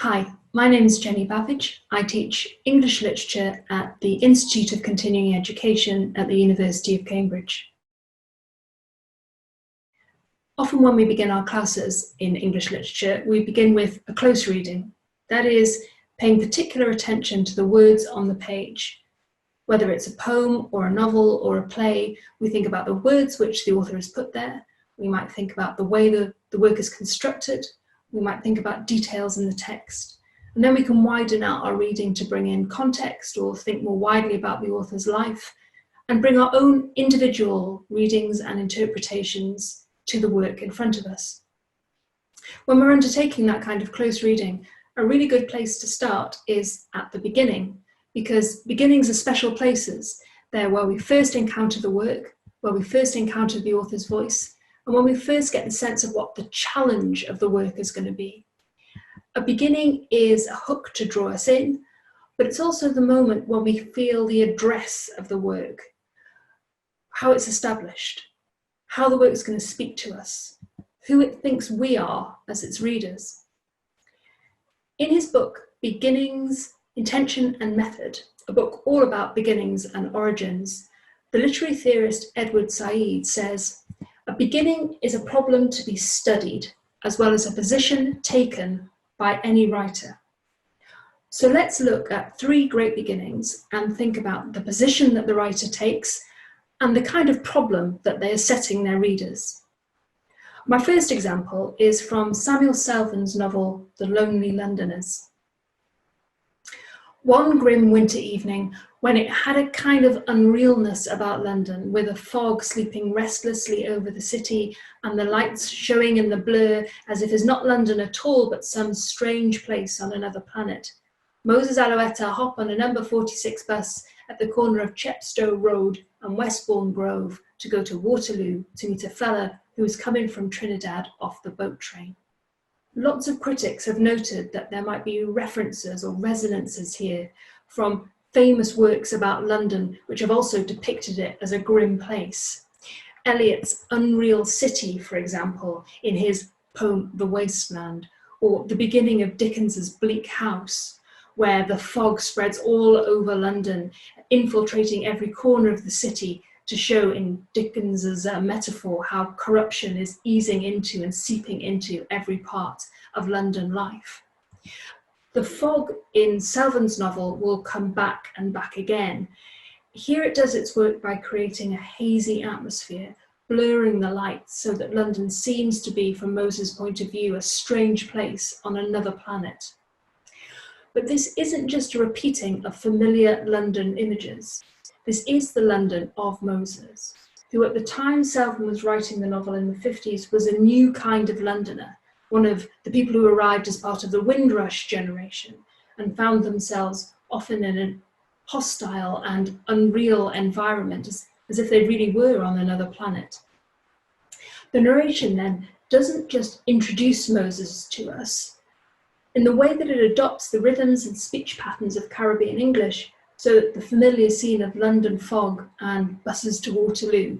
Hi, my name is Jenny Bavidge. I teach English literature at the Institute of Continuing Education at the University of Cambridge. Often when we begin our classes in English literature, we begin with a close reading. That is, paying particular attention to the words on the page. Whether it's a poem or a novel or a play, we think about the words which the author has put there. We might think about the way the work is constructed. We might think about details in the text. And then we can widen out our reading to bring in context or think more widely about the author's life and bring our own individual readings and interpretations to the work in front of us. When we're undertaking that kind of close reading, a really good place to start is at the beginning, because beginnings are special places. They're where we first encounter the work, where we first encounter the author's voice, and when we first get the sense of what the challenge of the work is going to be. A beginning is a hook to draw us in, but it's also the moment when we feel the address of the work, how it's established, how the work is going to speak to us, who it thinks we are as its readers. In his book, Beginnings, Intention and Method, a book all about beginnings and origins, the literary theorist Edward Said says, "A beginning is a problem to be studied, as well as a position taken by any writer." So let's look at three great beginnings and think about the position that the writer takes and the kind of problem that they are setting their readers. My first example is from Samuel Selvon's novel, The Lonely Londoners. One grim winter evening, when it had a kind of unrealness about London, with a fog sleeping restlessly over the city and the lights showing in the blur as if it's not London at all but some strange place on another planet, Moses Alouetta hop on a number 46 bus at the corner of Chepstow Road and Westbourne Grove to go to Waterloo to meet a fella who was coming from Trinidad off the boat train. Lots of critics have noted that there might be references or resonances here from famous works about London, which have also depicted it as a grim place. Eliot's Unreal City, for example, in his poem The Wasteland, or the beginning of Dickens's Bleak House, where the fog spreads all over London, infiltrating every corner of the city to show in Dickens's metaphor how corruption is easing into and seeping into every part of London life. The fog in Selvon's novel will come back and back again. Here it does its work by creating a hazy atmosphere, blurring the lights so that London seems to be, from Moses' point of view, a strange place on another planet. But this isn't just a repeating of familiar London images. This is the London of Moses, who at the time Selvon was writing the novel in the 50s was a new kind of Londoner, one of the people who arrived as part of the Windrush generation and found themselves often in a hostile and unreal environment, as if they really were on another planet. The narration then doesn't just introduce Moses to us. In the way that it adopts the rhythms and speech patterns of Caribbean English, so that the familiar scene of London fog and buses to Waterloo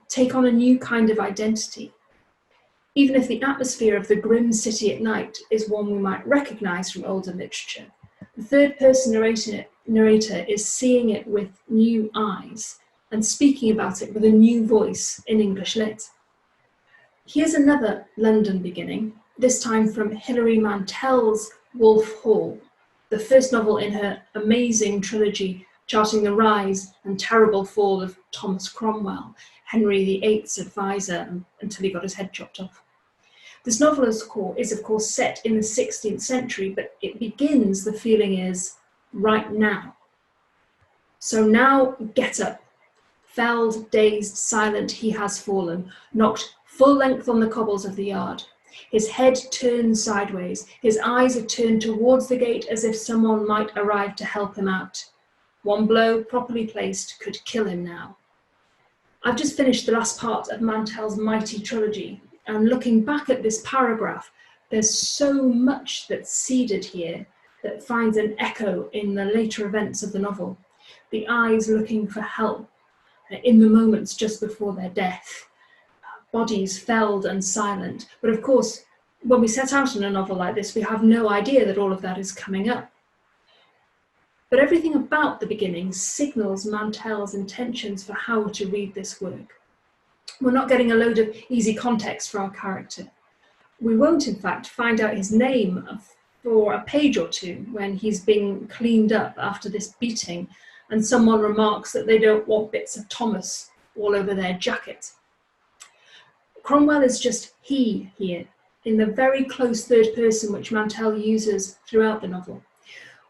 take on a new kind of identity. Even if the atmosphere of the grim city at night is one we might recognise from older literature, the third-person narrator is seeing it with new eyes and speaking about it with a new voice in English lit. Here's another London beginning, this time from Hilary Mantel's Wolf Hall, the first novel in her amazing trilogy charting the rise and terrible fall of Thomas Cromwell, Henry VIII's advisor until he got his head chopped off. This novel is of course set in the 16th century, but it begins, the feeling is, right now. So now get up. Felled, dazed, silent, he has fallen, knocked full length on the cobbles of the yard. His head turned sideways, his eyes are turned towards the gate as if someone might arrive to help him out. One blow, properly placed, could kill him now. I've just finished the last part of Mantel's mighty trilogy, and looking back at this paragraph, there's so much that's seeded here that finds an echo in the later events of the novel. The eyes looking for help in the moments just before their death. Bodies felled and silent, but of course when we set out on a novel like this, we have no idea that all of that is coming up. But everything about the beginning signals Mantell's intentions for how to read this work. We're not getting a load of easy context for our character. We won't, in fact, find out his name for a page or two when he's being cleaned up after this beating and someone remarks that they don't want bits of Thomas all over their jacket. Cromwell is just he here, in the very close third person which Mantell uses throughout the novel.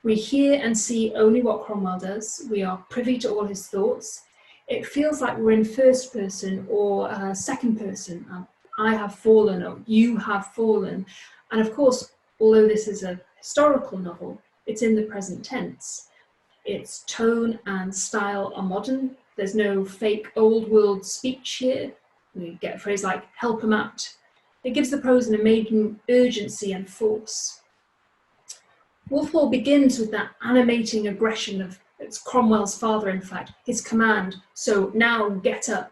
We hear and see only what Cromwell does. We are privy to all his thoughts. It feels like we're in first person or second person. I have fallen, or you have fallen. And of course, although this is a historical novel, it's in the present tense. Its tone and style are modern. There's no fake old world speech here. We get a phrase like help him out. It gives the prose an amazing urgency and force. Wolf Hall begins with that animating aggression of, it's Cromwell's father, in fact, his command, so now get up.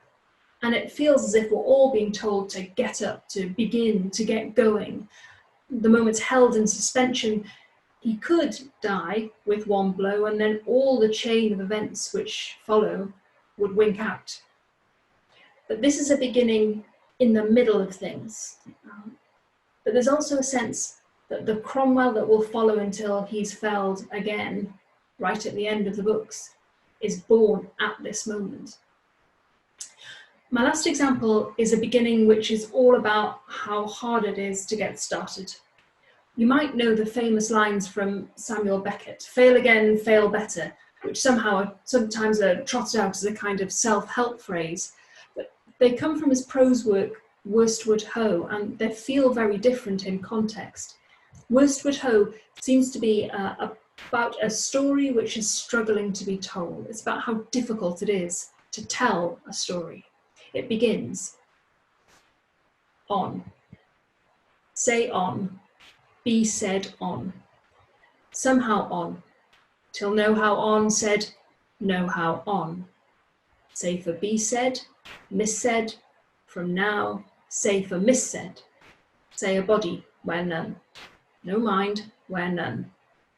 And it feels as if we're all being told to get up, to begin, to get going. The moment's held in suspension. He could die with one blow, and then all the chain of events which follow would wink out. But this is a beginning in the middle of things. But there's also a sense that the Cromwell that will follow until he's felled again, right at the end of the books, is born at this moment. My last example is a beginning which is all about how hard it is to get started. You might know the famous lines from Samuel Beckett, fail again, fail better, which sometimes are trotted out as a kind of self-help phrase. But they come from his prose work, Worsted Hoe, and they feel very different in context. Worsted Hoe seems to be about a story which is struggling to be told. It's about how difficult it is to tell a story. It begins on, say on, be said on, somehow on, till know how on said, know how on. Say for be said, missaid, from now, say for missaid, say a body where none, no mind where none,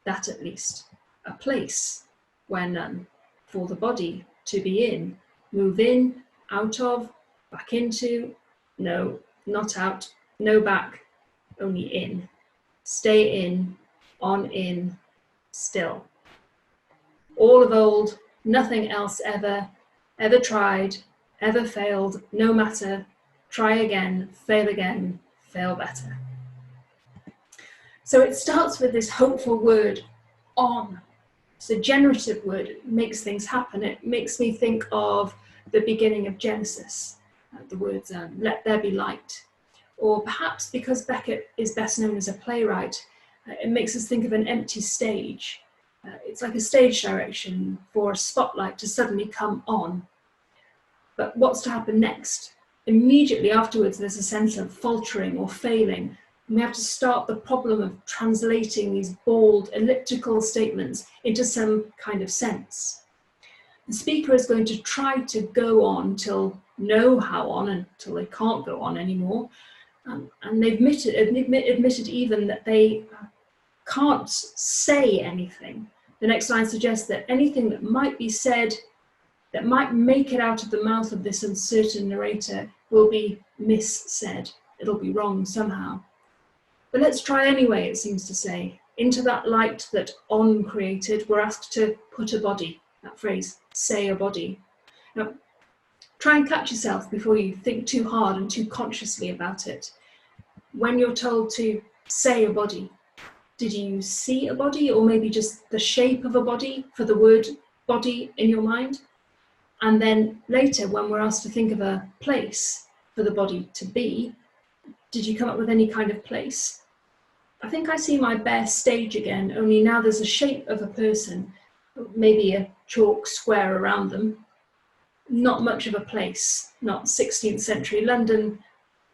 that at least, a place where none, for the body to be in, move in, out of, back into, no, not out, no back, only in, stay in, still. All of old, nothing else ever tried, ever failed, no matter, try again, fail better. So it starts with this hopeful word, on. It's a generative word, it makes things happen. It makes me think of the beginning of Genesis, the words, let there be light. Or perhaps because Beckett is best known as a playwright, it makes us think of an empty stage. It's like a stage direction for a spotlight to suddenly come on. But what's to happen next? Immediately afterwards, there's a sense of faltering or failing. And we have to start the problem of translating these bold, elliptical statements into some kind of sense. The speaker is going to try to go on till know how on, until they can't go on anymore. And they've admitted even that they can't say anything. The next line suggests that anything that might be said, that might make it out of the mouth of this uncertain narrator, will be missaid. It'll be wrong somehow. But let's try anyway, it seems to say. Into that light that on created, we're asked to put a body. That phrase, say a body. Now, try and catch yourself before you think too hard and too consciously about it. When you're told to say a body, did you see a body, or maybe just the shape of a body for the word body in your mind? And then later, when we're asked to think of a place for the body to be, did you come up with any kind of place? I think I see my bare stage again, only now there's a shape of a person, maybe a chalk square around them. Not much of a place, not 16th century London,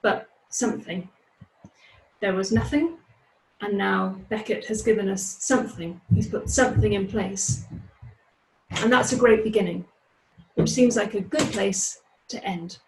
but something. There was nothing, and now Beckett has given us something. He's put something in place. And that's a great beginning, which seems like a good place to end.